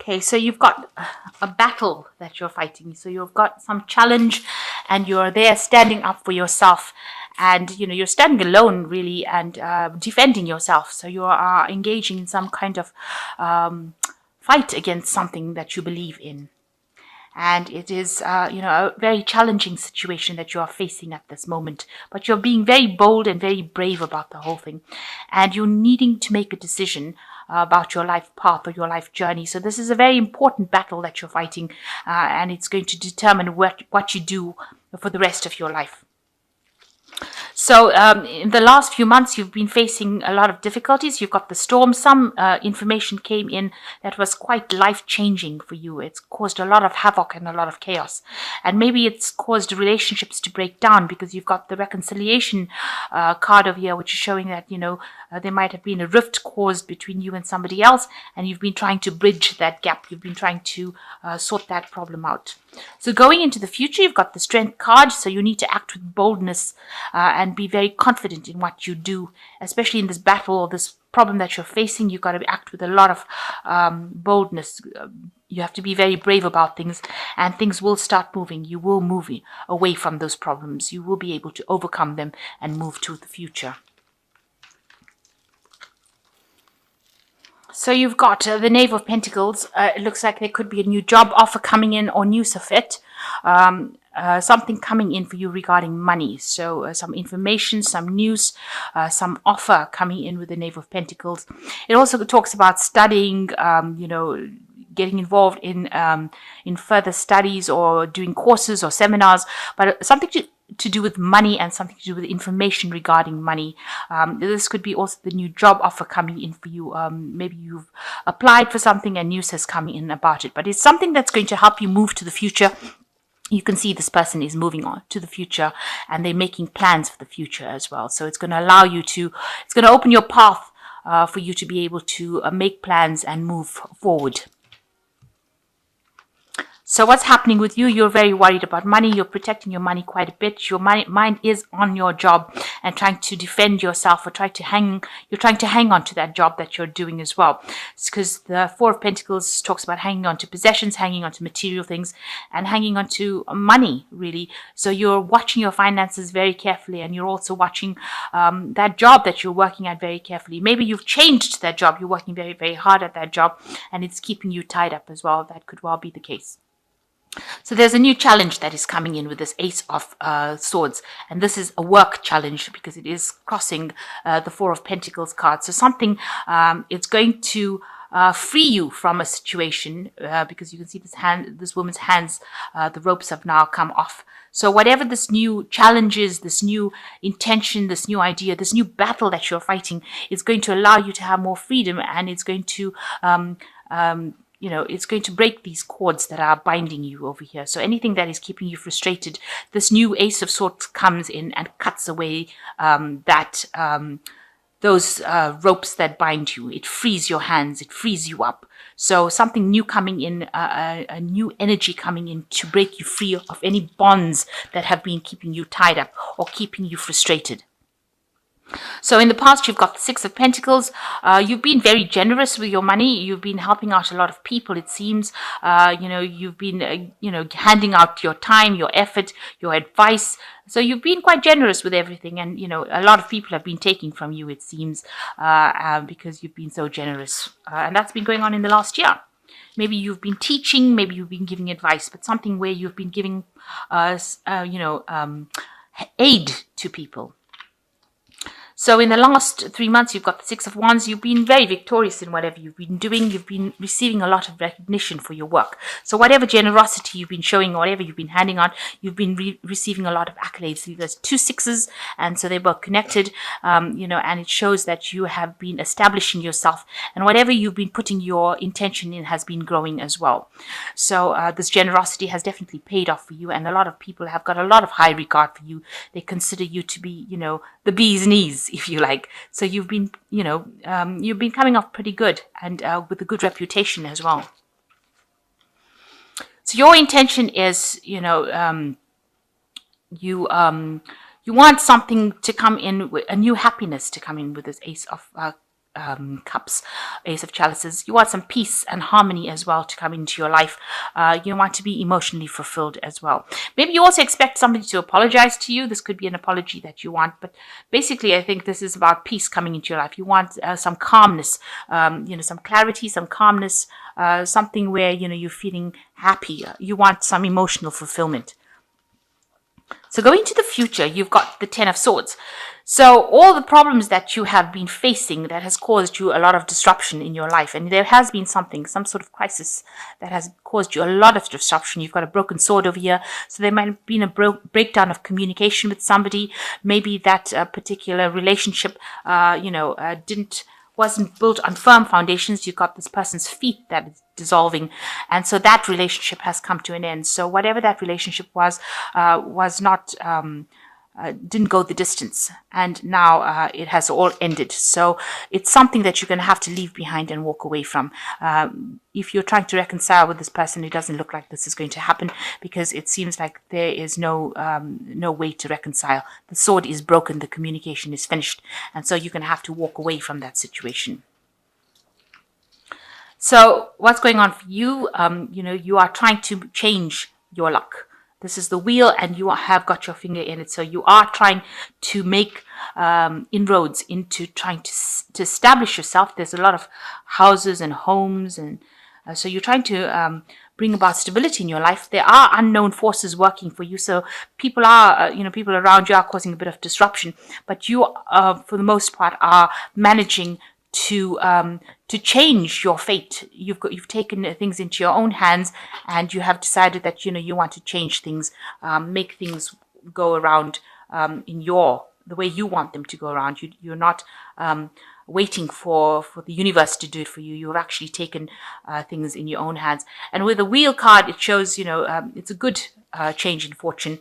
Okay, so you've got a battle that you're fighting. So you've got some challenge and you're there standing up for yourself. And, you're standing alone really and defending yourself. So you are engaging in some kind of fight against something that you believe in. And it is, a very challenging situation that you are facing at this moment. But you're being very bold and very brave about the whole thing. And you're needing to make a decision about your life path or your life journey. So this is a very important battle that you're fighting. And it's going to determine what you do for the rest of your life. So in the last few months, you've been facing a lot of difficulties. You've got the storm. Some information came in that was quite life-changing for you. It's caused a lot of havoc and a lot of chaos. And maybe it's caused relationships to break down because you've got the reconciliation card over here, which is showing that, there might have been a rift caused between you and somebody else, and you've been trying to bridge that gap. You've been trying to sort that problem out. So going into the future, you've got the strength card, so you need to act with boldness and be very confident in what you do, especially in this battle or this problem that you're facing. You've got to act with a lot of boldness. You have to be very brave about things, and things will start moving. You will move away from those problems. You will be able to overcome them and move to the future. So you've got the Knave of Pentacles. It looks like there could be a new job offer coming in or news of it. Something coming in for you regarding money. So some information, some news, some offer coming in with the Knave of Pentacles. It also talks about studying, getting involved in further studies or doing courses or seminars, but something to do with money and something to do with information regarding money. This could be also the new job offer coming in for you. Maybe you've applied for something and news has come in about it, but it's something that's going to help you move to the future. You can see this person is moving on to the future and they're making plans for the future as well. So it's going to allow you to, it's going to open your path for you to be able to make plans and move forward. So what's happening with you? You're very worried about money. You're protecting your money quite a bit. Your mind is on your job and trying to defend yourself, or you're trying to hang on to that job that you're doing as well. It's because the Four of Pentacles talks about hanging on to possessions, hanging on to material things, and hanging on to money, really. So you're watching your finances very carefully, and you're also watching that job that you're working at very carefully. Maybe you've changed that job. You're working very, very hard at that job, and it's keeping you tied up as well. That could well be the case. So there's a new challenge that is coming in with this Ace of Swords. And this is a work challenge because it is crossing the Four of Pentacles card. So something, it's going to free you from a situation because you can see this woman's hands, the ropes have now come off. So whatever this new challenge is, this new intention, this new idea, this new battle that you're fighting, is going to allow you to have more freedom, and it's going to it's going to break these cords that are binding you over here. So anything that is keeping you frustrated, this new Ace of Swords comes in and cuts away those ropes that bind you. It frees your hands. It frees you up. So something new coming in, a new energy coming in to break you free of any bonds that have been keeping you tied up or keeping you frustrated. So in the past, you've got the Six of Pentacles. You've been very generous with your money. You've been helping out a lot of people, it seems. You've been, handing out your time, your effort, your advice. So you've been quite generous with everything. And, a lot of people have been taking from you, it seems, because you've been so generous. And that's been going on in the last year. Maybe you've been teaching, maybe you've been giving advice, but something where you've been giving, aid to people. So in the last 3 months, you've got the Six of Wands. You've been very victorious in whatever you've been doing. You've been receiving a lot of recognition for your work. So whatever generosity you've been showing, or whatever you've been handing out, you've been receiving a lot of accolades. There's 2 sixes, and so they're both connected, and it shows that you have been establishing yourself, and whatever you've been putting your intention in has been growing as well. So this generosity has definitely paid off for you, and a lot of people have got a lot of high regard for you. They consider you to be, the bee's knees, if you like. So you've been, you've been coming off pretty good, and with a good reputation as well. So your intention is, you want something to come in, a new happiness to come in with this Ace of Cups, Ace of Chalices. You want some peace and harmony as well to come into your life. You want to be emotionally fulfilled as well. Maybe you also expect somebody to apologize to you. This could be an apology that you want, but basically I think this is about peace coming into your life. You want some calmness, some clarity, some calmness, something where, you're feeling happy. You want some emotional fulfillment. So going to the future, you've got the Ten of Swords. So all the problems that you have been facing that has caused you a lot of disruption in your life, and there has been some sort of crisis that has caused you a lot of disruption. You've got a broken sword over here. So there might have been a breakdown of communication with somebody. Maybe that particular relationship, wasn't built on firm foundations. You've got this person's feet that is dissolving, and so that relationship has come to an end. So whatever that relationship was not didn't go the distance, and now it has all ended. So it's something that you're going to have to leave behind and walk away from. If you're trying to reconcile with this person, it doesn't look like this is going to happen, because it seems like there is no way to reconcile. The sword is broken, the communication is finished, and so you're going to have to walk away from that situation. So what's going on for you? You are trying to change your luck. This is the wheel, and you have got your finger in it. So you are trying to make inroads into trying to establish yourself. There's a lot of houses and homes, and so you're trying to bring about stability in your life. There are unknown forces working for you. So people are, people around you are causing a bit of disruption, but you, for the most part, are managing to change your fate. You've taken things into your own hands, and you have decided that you want to change things, make things go around in the way you want them to go around. You're not waiting for the universe to do it for you. You've actually taken things in your own hands. And with the wheel card, it shows it's a good change in fortune.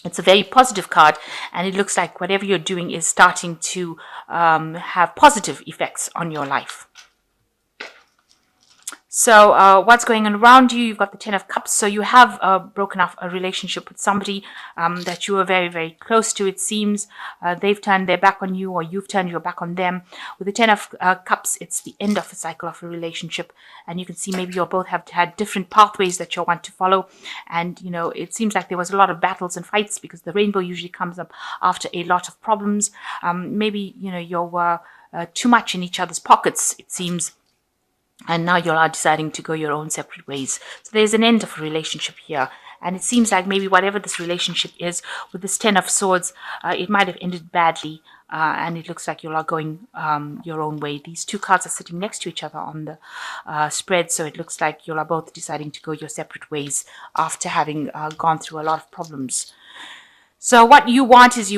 It's a very positive card, and it looks like whatever you're doing is starting to have positive effects on your life. So what's going on around you? You've got the Ten of Cups. So you have broken off a relationship with somebody that you were very, very close to, it seems. They've turned their back on you, or you've turned your back on them. With the Ten of Cups, it's the end of a cycle of a relationship. And you can see maybe you both have had different pathways that you want to follow. And, it seems like there was a lot of battles and fights, because the rainbow usually comes up after a lot of problems. Maybe, you were too much in each other's pockets, it seems. And now you are deciding to go your own separate ways. So there's an end of a relationship here. And it seems like maybe whatever this relationship is, with this Ten of Swords, it might have ended badly. And it looks like you are going your own way. These two cards are sitting next to each other on the spread. So it looks like you are both deciding to go your separate ways after having gone through a lot of problems. So what you want is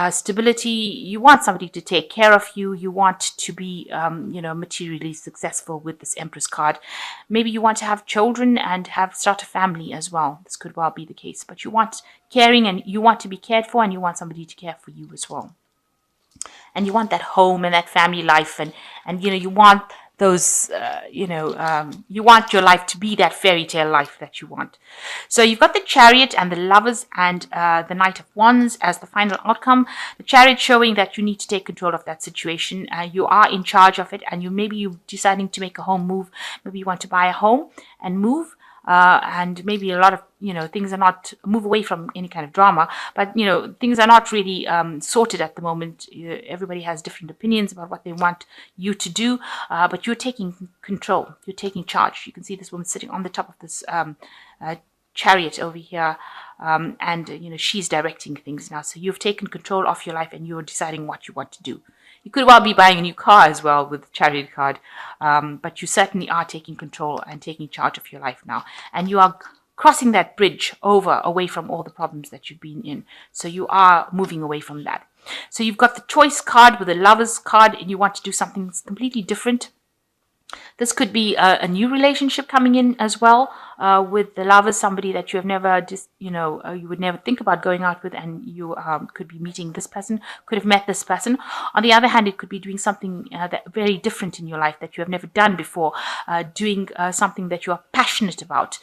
stability. You want somebody to take care of you. You want to be, materially successful with this Empress card. Maybe you want to have children and start a family as well. This could well be the case. But you want caring, and you want to be cared for, and you want somebody to care for you as well. And you want that home and that family life, and you want those, you want your life to be that fairy tale life that you want. So you've got the Chariot and the Lovers and the Knight of Wands as the final outcome. The Chariot showing that you need to take control of that situation. You are in charge of it, and maybe you're deciding to make a home move. Maybe you want to buy a home and move. And maybe a lot of, things are not, move away from any kind of drama, but, things are not really sorted at the moment. Everybody has different opinions about what they want you to do, but you're taking control, you're taking charge. You can see this woman sitting on the top of this chariot over here, and, she's directing things now. So you've taken control of your life, and you're deciding what you want to do. You could well be buying a new car as well with the Chariot card, but you certainly are taking control and taking charge of your life now. And you are crossing that bridge away from all the problems that you've been in. So you are moving away from that. So you've got the Choice card with the Lovers card, and you want to do something completely different. This could be a new relationship coming in as well, with the Lovers, somebody that you have never you would never think about going out with, and you could be meeting this person, could have met this person. On the other hand, it could be doing something that very different in your life that you have never done before, doing something that you are passionate about,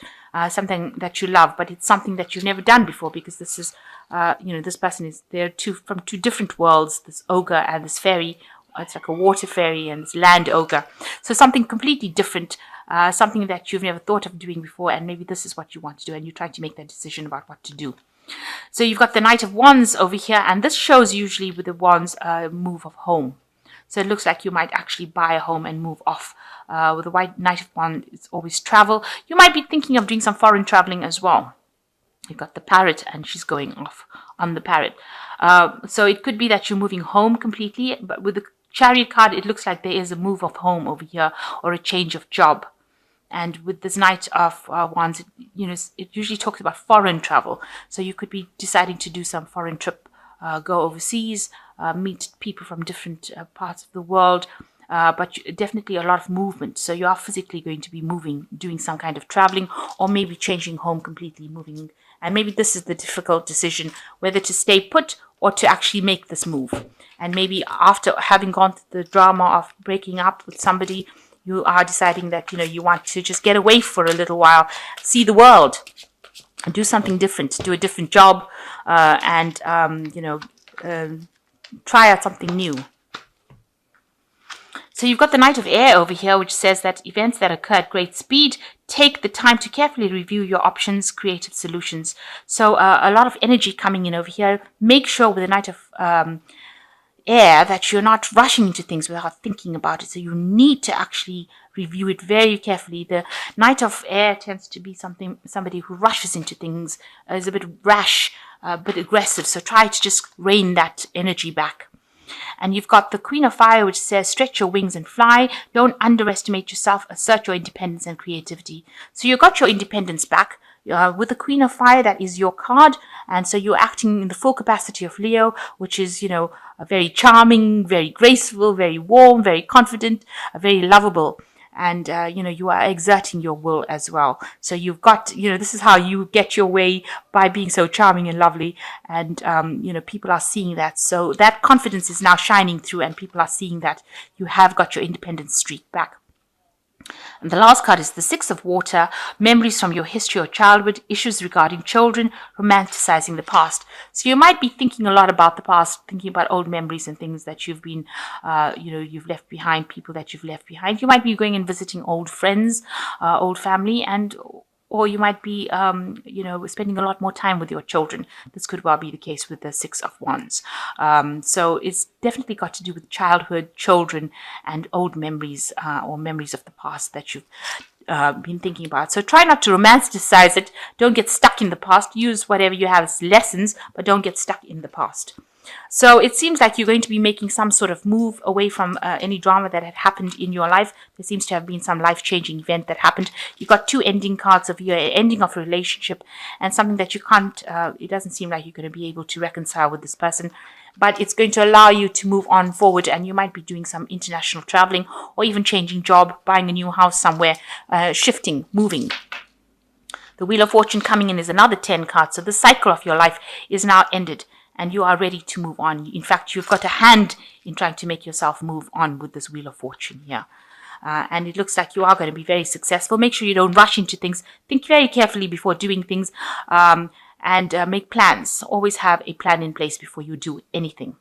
something that you love, but it's something that you've never done before, because this is, this person is there from two different worlds, this ogre and this fairy it's like a water fairy and it's land ogre. So something completely different, something that you've never thought of doing before, and maybe this is what you want to do, and you're trying to make that decision about what to do. So you've got the Knight of Wands over here, and this shows usually with the Wands move of home. So it looks like you might actually buy a home and move off. With the White Knight of Wands, it's always travel. You might be thinking of doing some foreign traveling as well. You've got the Parrot, and she's going off on the Parrot. So it could be that you're moving home completely, but with the Chariot card, it looks like there is a move of home over here or a change of job. And with this Knight of Wands, it usually talks about foreign travel. So you could be deciding to do some foreign trip, go overseas, meet people from different parts of the world, but definitely a lot of movement. So you are physically going to be moving, doing some kind of traveling, or maybe changing home completely, moving. And maybe this is the difficult decision, whether to stay put or to actually make this move. And maybe after having gone through the drama of breaking up with somebody, you are deciding that, you want to just get away for a little while, see the world, and do something different, do a different job, and try out something new. So you've got the Knight of Air over here, which says that events that occur at great speed, take the time to carefully review your options, creative solutions. So a lot of energy coming in over here. Make sure with the Knight of Air that you're not rushing into things without thinking about it. So you need to actually review it very carefully. The Knight of Air tends to be somebody who rushes into things, is a bit rash, a bit aggressive. So try to just rein that energy back. And you've got the Queen of Fire, which says, stretch your wings and fly. Don't underestimate yourself. Assert your independence and creativity. So you got your independence back. With the Queen of Fire, that is your card. And so you're acting in the full capacity of Leo, which is, very charming, very graceful, very warm, very confident, very lovable. And, you are exerting your will as well. So you've got, this is how you get your way, by being so charming and lovely. And, people are seeing that. So that confidence is now shining through, and people are seeing that you have got your independence streak back. And the last card is the Six of Water, memories from your history or childhood, issues regarding children, romanticizing the past. So you might be thinking a lot about the past, thinking about old memories and things that you've been, you've left behind, people that you've left behind. You might be going and visiting old friends, old family, or you might be, spending a lot more time with your children. This could well be the case with the Six of Wands. So it's definitely got to do with childhood, children, and old memories, or memories of the past that you've been thinking about. So try not to romanticize it. Don't get stuck in the past. Use whatever you have as lessons, but don't get stuck in the past. So it seems like you're going to be making some sort of move away from any drama that had happened in your life. There seems to have been some life-changing event that happened. You've got two ending cards of your ending of a relationship, and something that you can't, it doesn't seem like you're going to be able to reconcile with this person. But it's going to allow you to move on forward, and you might be doing some international traveling, or even changing job, buying a new house somewhere, shifting, moving. The Wheel of Fortune coming in is another 10 cards. So the cycle of your life is now ended, and you are ready to move on. In fact, you've got a hand in trying to make yourself move on with this Wheel of Fortune here. And it looks like you are going to be very successful. Make sure you don't rush into things. Think very carefully before doing things, and make plans. Always have a plan in place before you do anything.